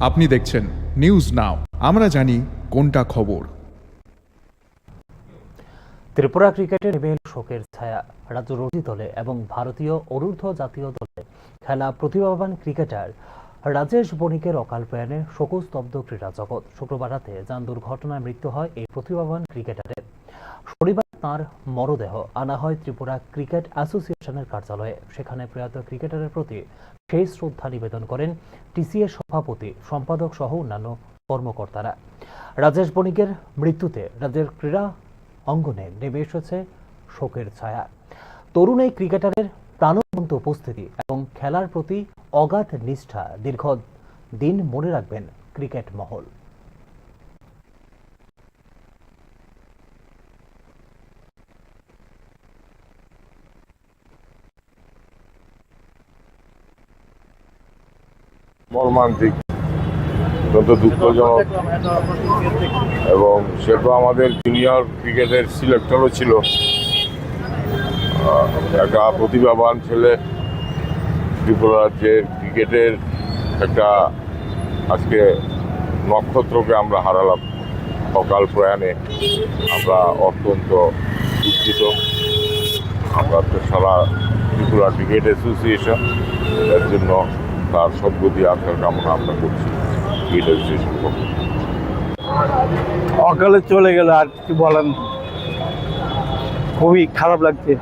আপনি দেখছেন news now, আমরা জানি কোনটা খবর। ত্রিপুরা ক্রিকেটে নেমে এল শোকের ছায়া। রাজ্য রঞ্জি দলে এবং ভারতীয় অনূর্ধ্ব জাতীয় দলে খেলা প্রতিভাবান ক্রিকেটার রাজেশ বণিকের অকাল প্রয়াণে শোকস্তব্ধ ক্রীড়া জগৎ। শুক্রবার রাতে যান দুর্ঘটনায় মৃত্যু হয় এই প্রতিভাবান ক্রিকেটারের। শনিবার তাঁর মরদেহ আনা হয় ত্রিপুরা ক্রিকেট অ্যাসোসিয়েশনের কার্যালয়ে। সেখানে প্রয়াত ক্রিকেটারের প্রতি শেষ শ্রদ্ধা নিবেদন করেন টিসিএ সভাপতি, সম্পাদক সহ অন্যান্য কর্মকর্তারা। রাজেশ বণিকের মৃত্যুতে রাজ্যের ক্রীড়া অঙ্গনে নেমে এসেছে শোকের ছায়া। তরুণ এই ক্রিকেটারের প্রাণবন্ত উপস্থিতি এবং খেলার প্রতি অগাধ নিষ্ঠা দীর্ঘ দিন মনে রাখবেন ক্রিকেট মহল। মর্মান্তিক, অত্যন্ত দুঃখজনক, এবং সে তো আমাদের জুনিয়র ক্রিকেটের সিলেক্টরও ছিল। একটা প্রতিভাবান ছেলে, ত্রিপুরা রাজ্যের ক্রিকেটের একটা আজকে নক্ষত্রকে আমরা হারালাম অকাল প্রয়াণে। আমরা অত্যন্ত দুঃখিত। আমরা তো সারা ত্রিপুরা ক্রিকেট অ্যাসোসিয়েশন এর জন্য তার সদ্গতি আসার কামনা আমরা করছি ক্রিকেট অ্যাসোসিয়েশন পক্ষ। অকালে চলে গেল, আর কিছু বলার নেই। খুবই খারাপ লাগছে।